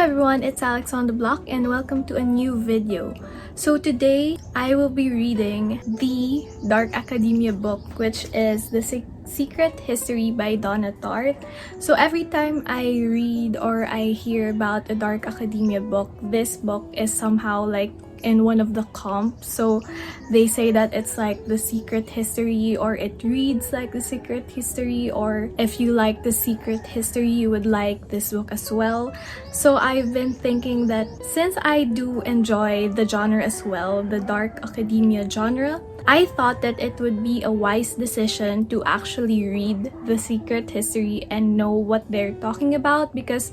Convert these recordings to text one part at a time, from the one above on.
everyone, it's Alex on the block and welcome to a new video. So today, I will be reading the Dark Academia book, which is The Secret History by Donna Tartt. So every time I read or I hear about a Dark Academia book, this book is somehow like in one of the comps. So they say that it's like The Secret History, or it reads like The Secret History, or if you like The Secret History, you would like this book as well. So I've been thinking that since I do enjoy the genre as well, the Dark Academia genre, I thought that it would be a wise decision to actually read The Secret History and know what they're talking about, because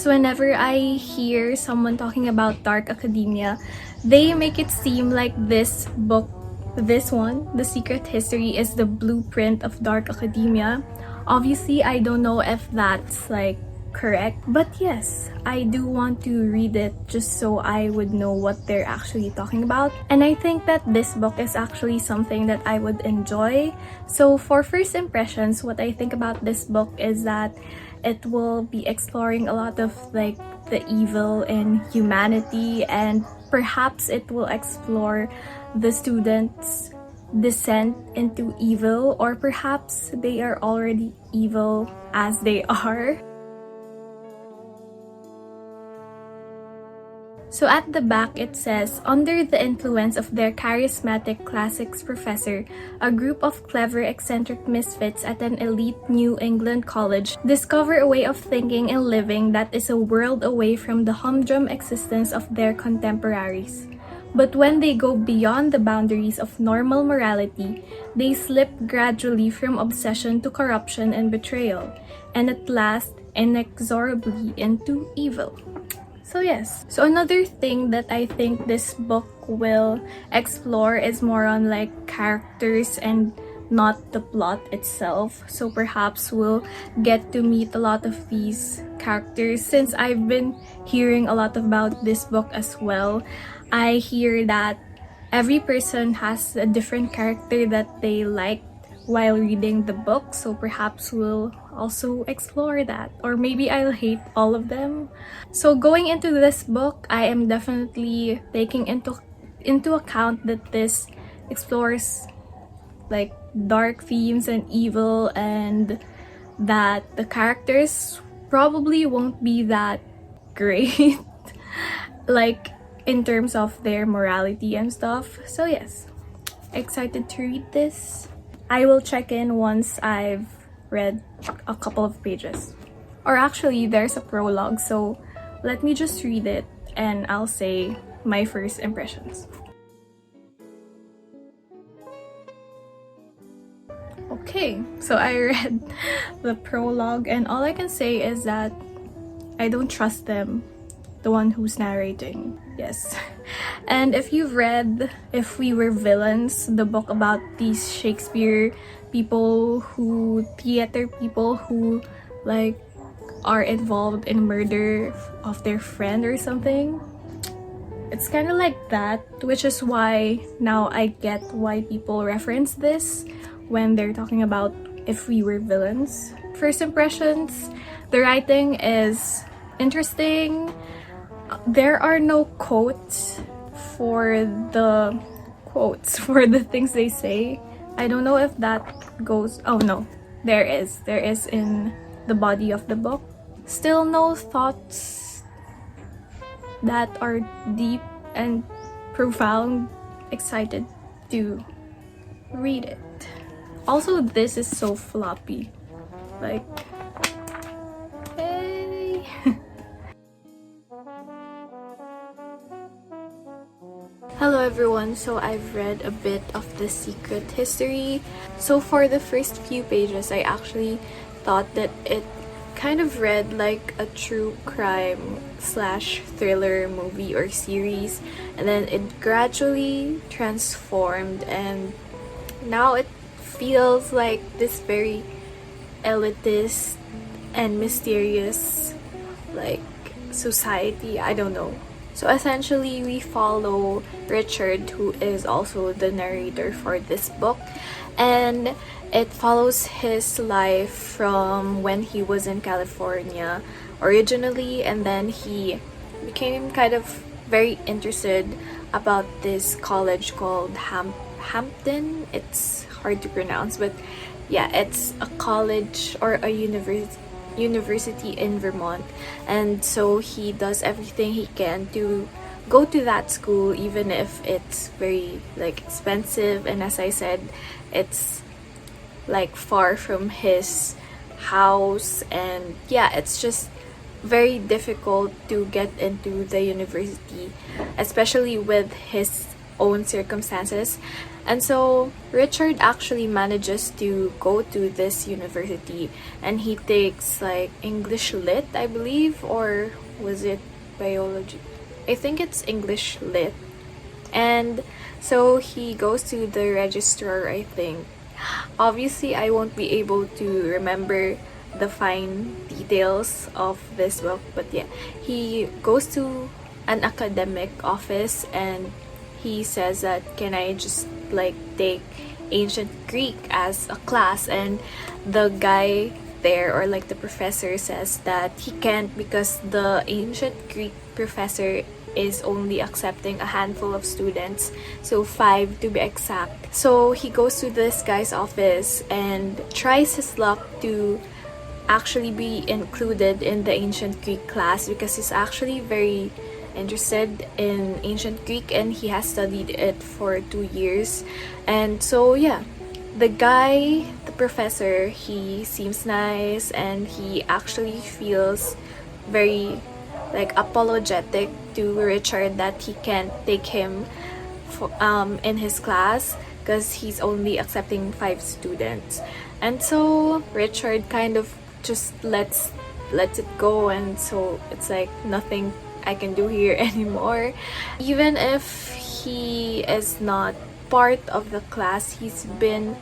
whenever I hear someone talking about Dark Academia, they make it seem like this book, this one, The Secret History, is the blueprint of Dark Academia. Obviously, I don't know if that's like correct, but yes, I do want to read it just so I would know what they're actually talking about. And I think that this book is actually something that I would enjoy. So for first impressions, what I think about this book is that it will be exploring a lot of like the evil in humanity, and perhaps it will explore the students' descent into evil, or perhaps they are already evil as they are. So at the back it says, under the influence of their charismatic classics professor, a group of clever eccentric misfits at an elite New England college discover a way of thinking and living that is a world away from the humdrum existence of their contemporaries. But when they go beyond the boundaries of normal morality, they slip gradually from obsession to corruption and betrayal, and at last inexorably into evil. So yes. So another thing that I think this book will explore is more on like characters and not the plot itself. So perhaps we'll get to meet a lot of these characters, since I've been hearing a lot about this book as well. I hear that every person has a different character that they like while reading the book, so perhaps we'll also explore that, or maybe I'll hate all of them. So going into this book, I am definitely taking into account that this explores like dark themes and evil, and that the characters probably won't be that great like in terms of their morality and stuff. So yes, excited to read this. I will check in once I've read a couple of pages. Or actually, there's a prologue, so let me just read it and I'll say my first impressions. Okay, so I read the prologue, and all I can say is that I don't trust them, the one who's narrating. Yes. And if you've read If We Were Villains, the book about these Shakespeare people theater people who like are involved in murder of their friend or something, it's kind of like that, which is why now I get why people reference this when they're talking about If We Were Villains. First impressions, the writing is interesting. There are no quotes for the things they say. I don't know if that goes... Oh no, there is in the body of the book. Still no thoughts that are deep and profound. Excited to read it. Also, this is so floppy. Like, hey. Hello everyone, so I've read a bit of The Secret History. So for the first few pages, I actually thought that it kind of read like a true crime / thriller movie or series, and then it gradually transformed, and now it feels like this very elitist and mysterious like society. I don't know. So essentially, we follow Richard, who is also the narrator for this book, and it follows his life from when he was in California originally, and then he became kind of very interested about this college called Hampton. It's hard to pronounce, but yeah, it's a college or a university in Vermont, and so he does everything he can to go to that school, even if it's very like expensive, and as I said, it's like far from his house, and yeah, it's just very difficult to get into the university, especially with his own circumstances. And so Richard actually manages to go to this university, and he takes like English Lit, I believe, or was it biology? I think it's English Lit. And so he goes to the registrar, I think. Obviously, I won't be able to remember the fine details of this book, but yeah, he goes to an academic office and he says that, can I just like take ancient Greek as a class? And the guy there, or like the professor, says that he can't because the ancient Greek professor is only accepting a handful of students, so 5 to be exact. So he goes to this guy's office and tries his luck to actually be included in the ancient Greek class, because he's actually very interested in ancient Greek and he has studied it for 2 years. And so yeah, the guy, the professor, he seems nice and he actually feels very like apologetic to Richard that he can't take him in his class because he's only accepting 5 students. And so Richard kind of just lets it go, and so it's like nothing I can do here anymore. Even if he is not part of the class, he's been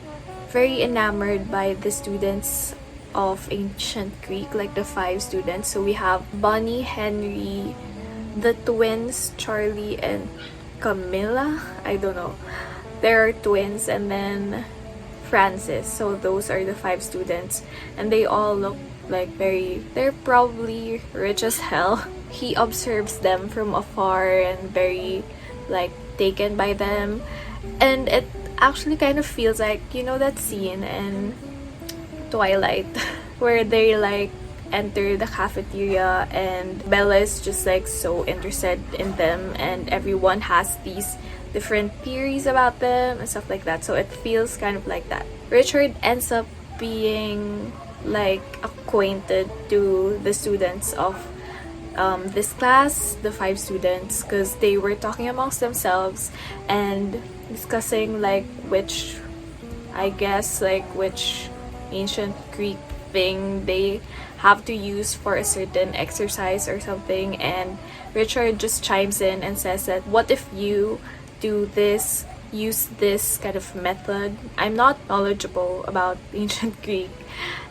very enamored by the students of ancient Greek, like the 5 students. So we have Bonnie, Henry, the twins, Charlie and Camilla. I don't know. There are twins, and then Francis. So those are the 5 students, and they all look like they're probably rich as hell. He observes them from afar and very like taken by them, and it actually kind of feels like, you know, that scene in Twilight where they like enter the cafeteria and Bella is just like so interested in them, and everyone has these different theories about them and stuff like that. So it feels kind of like that. Richard ends up being like acquainted to the students of this class, the 5 students, because they were talking amongst themselves and discussing like which ancient Greek thing they have to use for a certain exercise or something. And Richard just chimes in and says that, what if you do this, use this kind of method? I'm not knowledgeable about ancient Greek,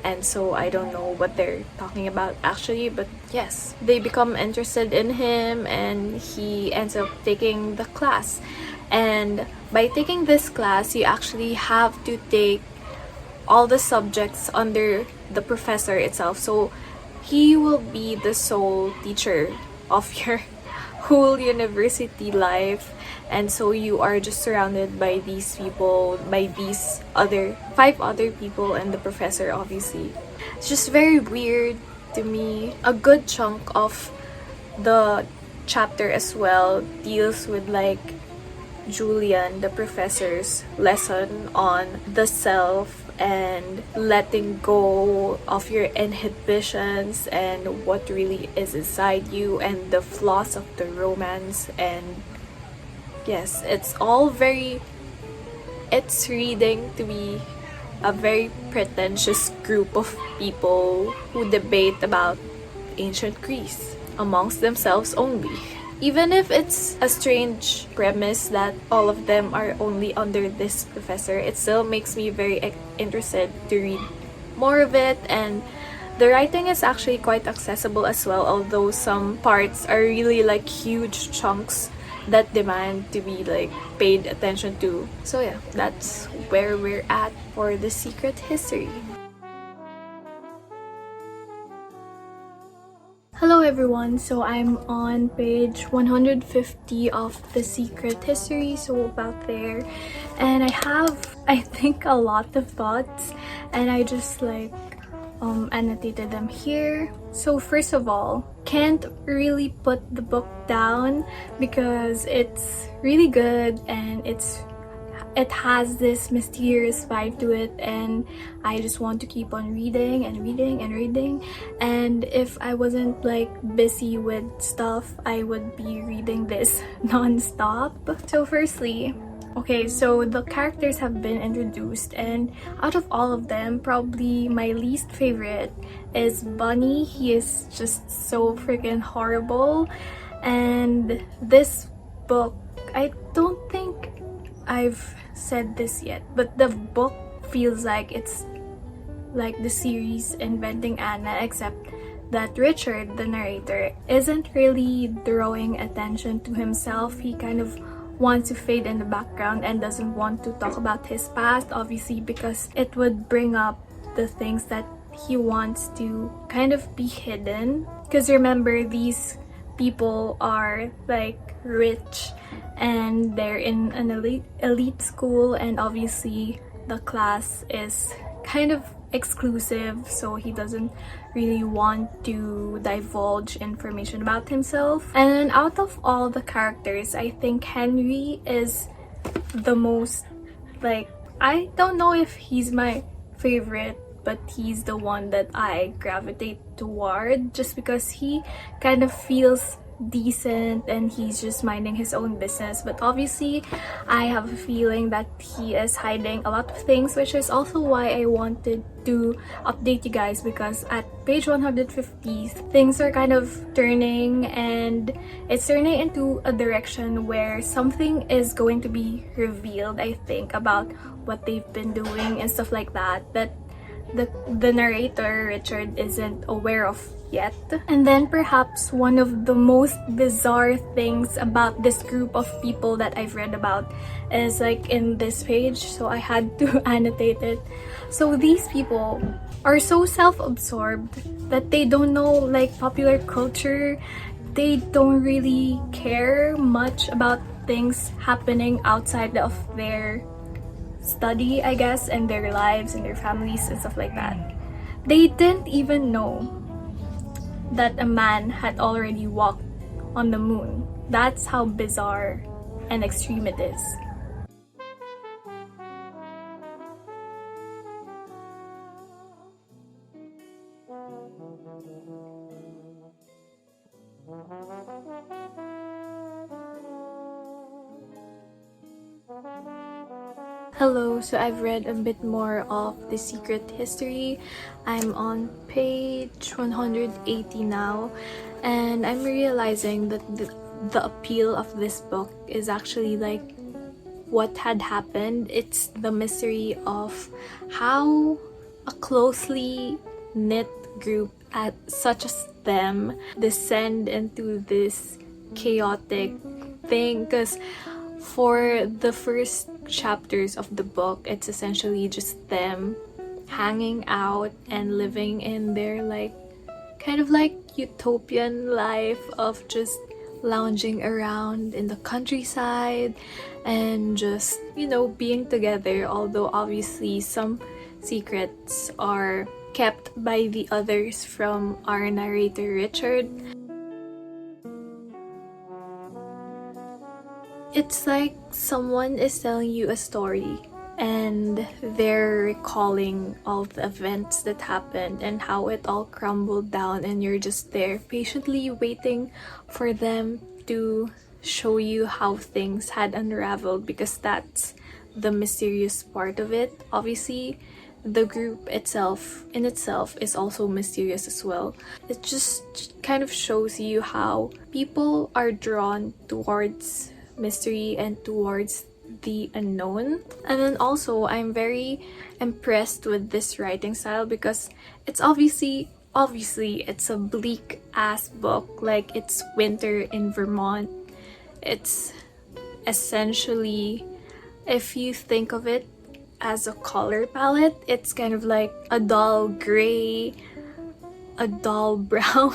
and so I don't know what they're talking about actually, but yes, they become interested in him and he ends up taking the class. And by taking this class, you actually have to take all the subjects under the professor itself. So he will be the sole teacher of your whole university life, and so you are just surrounded by these people, by these 5 other people and the professor, obviously. It's just very weird to me. A good chunk of the chapter as well deals with like Julian, the professor's lesson on the self and letting go of your inhibitions and what really is inside you and the flaws of the romance. And yes, it's reading to be a very pretentious group of people who debate about ancient Greece amongst themselves only. Even if it's a strange premise that all of them are only under this professor, it still makes me very interested to read more of it. And the writing is actually quite accessible as well, although some parts are really like huge chunks that demand to be like paid attention to. So yeah, that's where we're at for The Secret History. Hello everyone, so I'm on page 150 of The Secret History, so about there. And I have, I think, a lot of thoughts, and I just annotated them here. So first of all, can't really put the book down because it's really good and it has this mysterious vibe to it, and I just want to keep on reading and reading and reading. And if I wasn't busy with stuff, I would be reading this non-stop. So firstly, okay, so the characters have been introduced, and out of all of them, probably my least favorite is Bunny. He is just so freaking horrible. And this book, I don't think I've said this yet, but the book feels like it's like the series Inventing Anna, except that Richard, the narrator, isn't really drawing attention to himself. He kind of wants to fade in the background and doesn't want to talk about his past, obviously, because it would bring up the things that he wants to kind of be hidden. Because remember, these people are rich and they're in an elite school, and obviously the class is kind of exclusive, so he doesn't really want to divulge information about himself. And then out of all the characters, I think Henry is the most I don't know if he's my favorite, but he's the one that I gravitate toward, just because he kind of feels decent and he's just minding his own business. But obviously I have a feeling that he is hiding a lot of things, which is also why I wanted to update you guys, because at page 150 things are kind of turning, and it's turning into a direction where something is going to be revealed, I think, about what they've been doing and stuff like that the narrator Richard isn't aware of yet. And then perhaps one of the most bizarre things about this group of people that I've read about is in this page, so I had to annotate it. So these people are so self-absorbed that they don't know popular culture. They don't really care much about things happening outside of their study, I guess, and their lives and their families and stuff like that. They didn't even know that a man had already walked on the moon. That's how bizarre and extreme it is. Hello, so I've read a bit more of The Secret History. I'm on page 180 now, and I'm realizing that the appeal of this book is actually what had happened. It's the mystery of how a closely knit group such as them descend into this chaotic thing, because for the first chapters of the book, it's essentially just them hanging out and living in their kind of utopian life of just lounging around in the countryside and just being together, although obviously some secrets are kept by the others from our narrator Richard. It's like someone is telling you a story and they're recalling all the events that happened and how it all crumbled down, and you're just there patiently waiting for them to show you how things had unraveled, because that's the mysterious part of it. Obviously, the group itself is also mysterious as well. It just kind of shows you how people are drawn towards mystery and towards the unknown. And then also, I'm very impressed with this writing style, because it's obviously it's a bleak ass book. It's winter in Vermont. It's essentially, if you think of it as a color palette, it's kind of like a dull gray, a dull brown,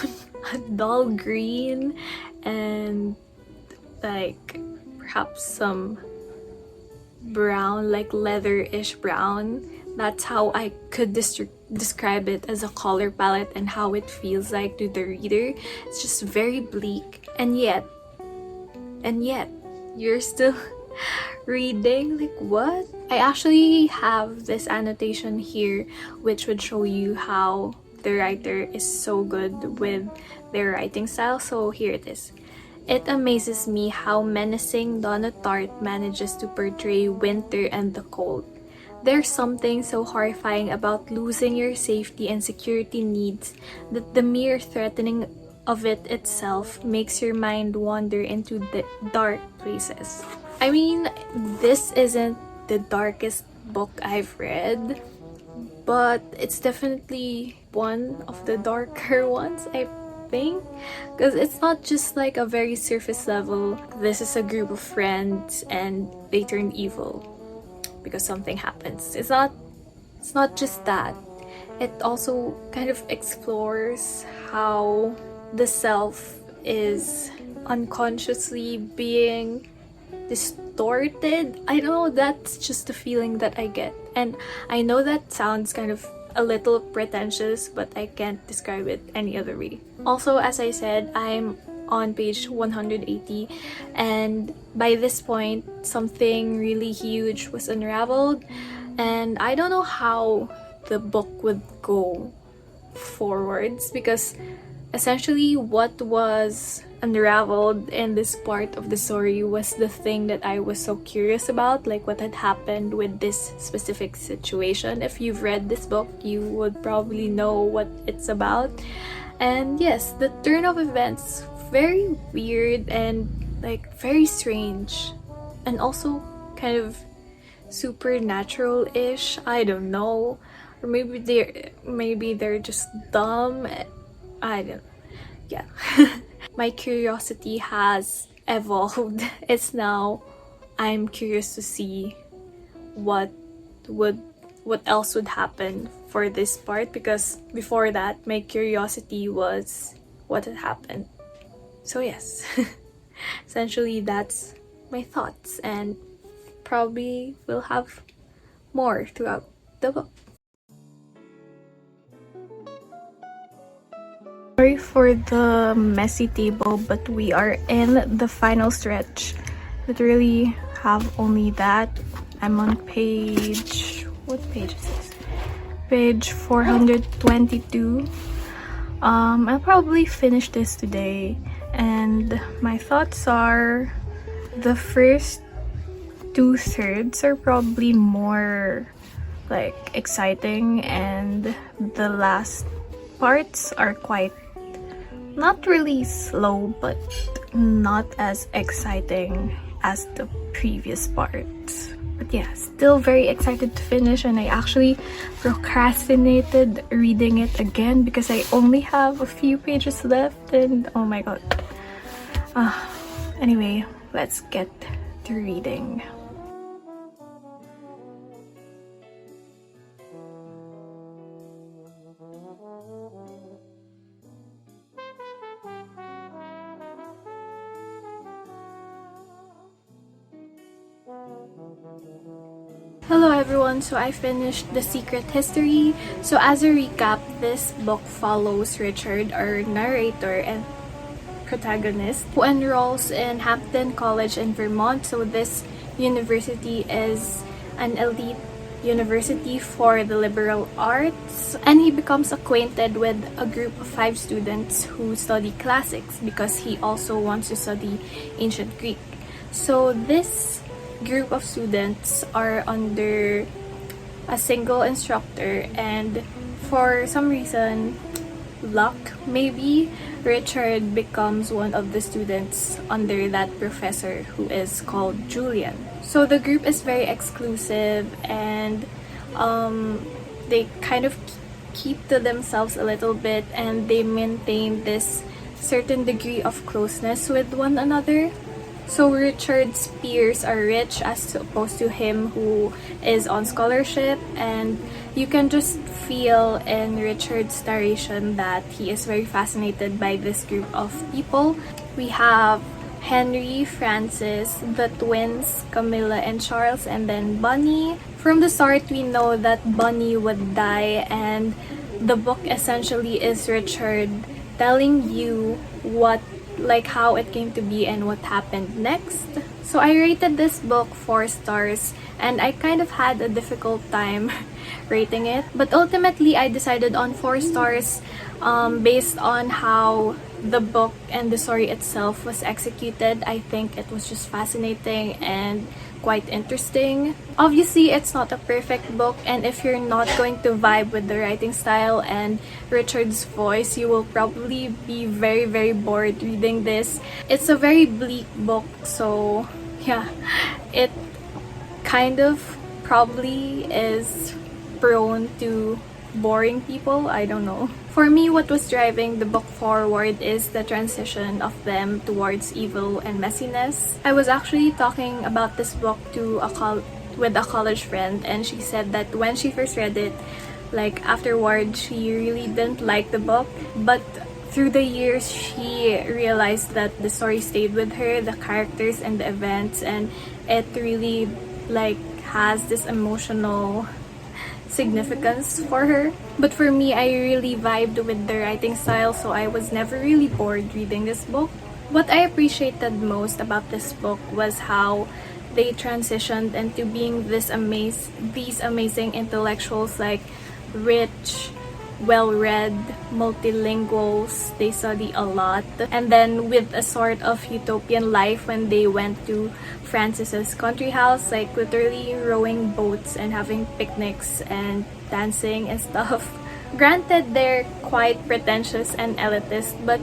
a dull green and like perhaps some brown, like leather-ish brown. That's how I could describe it as a color palette and how it feels like to the reader. It's just very bleak, and yet you're still reading. Like, what? I actually have this annotation here which would show you how the writer is so good with their writing style. So here it is. It amazes me how menacing Donna Tartt manages to portray winter and the cold. There's something so horrifying about losing your safety and security needs that the mere threatening of it itself makes your mind wander into the dark places. I mean, this isn't the darkest book I've read, but it's definitely one of the darker ones, I think, because it's not just like a very surface level, this is a group of friends and they turn evil because something happens. It's not just that. It also kind of explores how the self is unconsciously being distorted. I know, that's just the feeling that I get, and I know that sounds kind of a little pretentious, but I can't describe it any other way. Also, as I said, I'm on page 180, and by this point something really huge was unraveled, and I don't know how the book would go forwards, because essentially what was unraveled in this part of the story was the thing that I was so curious about, like what had happened with this specific situation. If you've read this book, you would probably know what it's about. And yes, the turn of events, very weird and like very strange, and also kind of supernatural-ish. I don't know, or maybe they're just dumb. I don't. Yeah. My curiosity has evolved. It's now I'm curious to see what else would happen for this part, because before that my curiosity was what had happened. So yes, essentially that's my thoughts, and probably we'll have more throughout the book. Sorry for the messy table, but we are in the final stretch. Literally have only that. I'm on page... what page is this? Page 422. I'll probably finish this today, and my thoughts are the first 2/3 are probably more like exciting, and the last parts are quite not really slow, but not as exciting as the previous parts. But yeah, still very excited to finish, and I actually procrastinated reading it again because I only have a few pages left, and oh my god. Anyway, let's get to reading. Hello everyone, so I finished The Secret History. So as a recap, this book follows Richard, our narrator and protagonist, who enrolls in Hampton College in Vermont. So this university is an elite university for the liberal arts, and he becomes acquainted with a group of 5 students who study classics because he also wants to study ancient Greek. So this group of students are under a single instructor, and for some reason, luck maybe, Richard becomes one of the students under that professor who is called Julian. So the group is very exclusive, and they kind of keep to themselves a little bit, and they maintain this certain degree of closeness with one another. So Richard's peers are rich as opposed to him who is on scholarship, and you can just feel in Richard's narration that he is very fascinated by this group of people. We have Henry, Francis, the twins, Camilla and Charles, and then Bunny. From the start, we know that Bunny would die, and the book essentially is Richard telling you how it came to be and what happened next. So I rated this book 4 stars, and I kind of had a difficult time rating it. But ultimately, I decided on 4 stars based on how the book and the story itself was executed. I think it was just fascinating and quite interesting. Obviously, it's not a perfect book, and if you're not going to vibe with the writing style and Richard's voice, you will probably be very, very bored reading this. It's a very bleak book, so yeah, it kind of probably is prone to boring people. I don't know. For me, what was driving the book forward is the transition of them towards evil and messiness. I was actually talking about this book to with a college friend, and she said that when she first read it, afterward, she really didn't like the book, but through the years, she realized that the story stayed with her, the characters and the events, and it really has this emotional significance for her. But for me, I really vibed with the writing style, so I was never really bored reading this book. What I appreciated most about this book was how they transitioned into being these amazing intellectuals, rich, well-read, multilinguals. They study a lot, and then with a sort of utopian life when they went to Francis's country house, literally rowing boats and having picnics and dancing and stuff. Granted, they're quite pretentious and elitist, but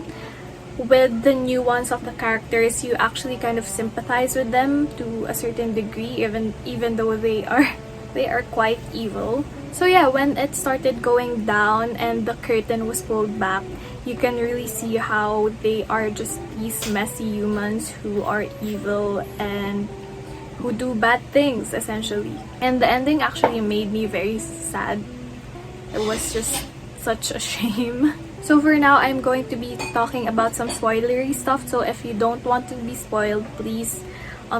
with the nuance of the characters, you actually kind of sympathize with them to a certain degree, even though they are quite evil. So yeah, when it started going down and the curtain was pulled back, you can really see how they are just these messy humans who are evil and who do bad things, essentially. And the ending actually made me very sad. It was just such a shame. So for now, I'm going to be talking about some spoilery stuff, so if you don't want to be spoiled, please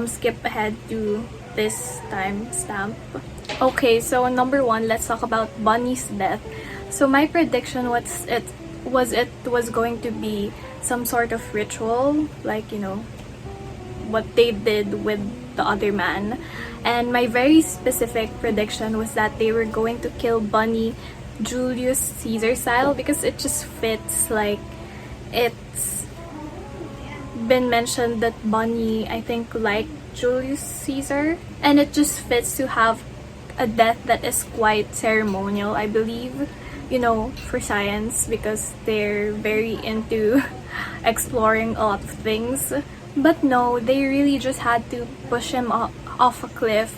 skip ahead to this timestamp. Okay, so number 1, let's talk about Bunny's death. So my prediction was it was going to be some sort of ritual, what they did with the other man. And my very specific prediction was that they were going to kill Bunny Julius Caesar style, because it just fits. It's been mentioned that Bunny, I think, liked Julius Caesar, and it just fits to have a death that is quite ceremonial, I believe, for science, because they're very into exploring a lot of things. But no, they really just had to push him off a cliff,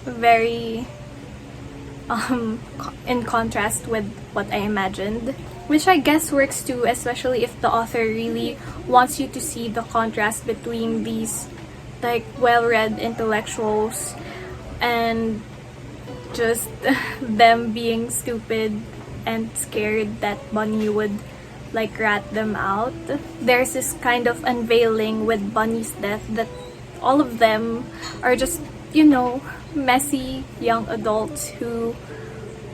very in contrast with what I imagined, which I guess works too, especially if the author really wants you to see the contrast between these well-read intellectuals and just them being stupid and scared that Bunny would rat them out. There's this kind of unveiling with Bunny's death that all of them are just, messy young adults who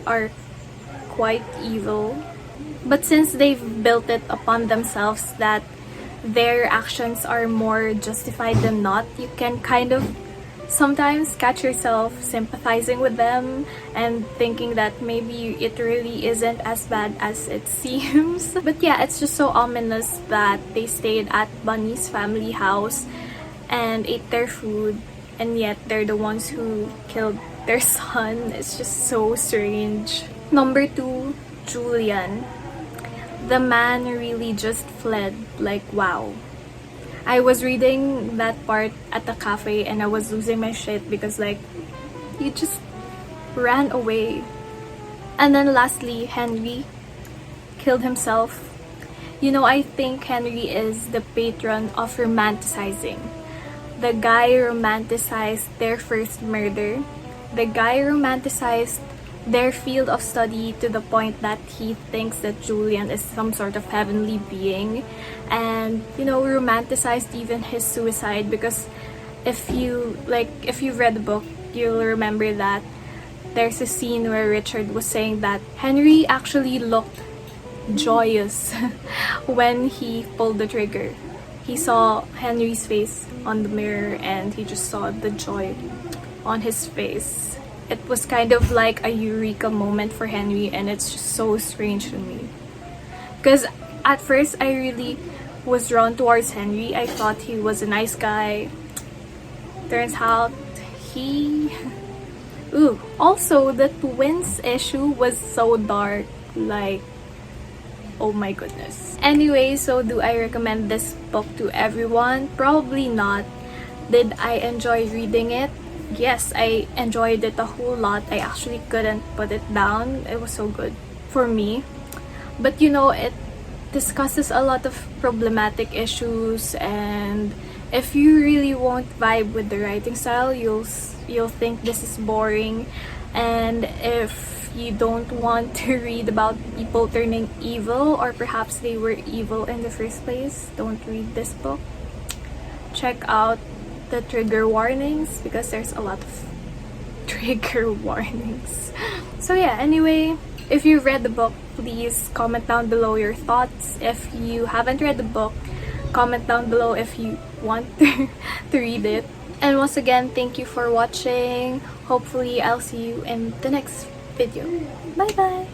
are quite evil. But since they've built it upon themselves that their actions are more justified than not, you can kind of sometimes catch yourself sympathizing with them and thinking that maybe it really isn't as bad as it seems. But yeah, it's just so ominous that they stayed at Bunny's family house and ate their food, and yet they're the ones who killed their son. It's just so strange. Number 2, Julian. The man really just fled. Wow. I was reading that part at the cafe and I was losing my shit because he just ran away. And then lastly, Henry killed himself. You know, I think Henry is the patron of romanticizing. The guy romanticized their first murder. The guy romanticized their field of study to the point that he thinks that Julian is some sort of heavenly being, and you know, romanticized even his suicide, because if you read the book, you'll remember that there's a scene where Richard was saying that Henry actually looked joyous when he pulled the trigger. He saw Henry's face on the mirror and he just saw the joy on his face. It was kind of like a eureka moment for Henry, and it's just so strange to me. Because at first I really was drawn towards Henry. I thought he was a nice guy. Turns out he... Ooh. Also, the twins issue was so dark. Like, oh my goodness. Anyway, so do I recommend this book to everyone? Probably not. Did I enjoy reading it? Yes, I enjoyed it a whole lot. I actually couldn't put it down. It was so good for me. But you know, it discusses a lot of problematic issues, and if you really won't vibe with the writing style, you'll think this is boring. And if you don't want to read about people turning evil, or perhaps they were evil in the first place, don't read this book. Check out the trigger warnings, because there's a lot of trigger warnings. So yeah, anyway, if you read the book, please comment down below your thoughts. If you haven't read the book, comment down below if you want to read it. And once again, thank you for watching. Hopefully I'll see you in the next video. Bye bye.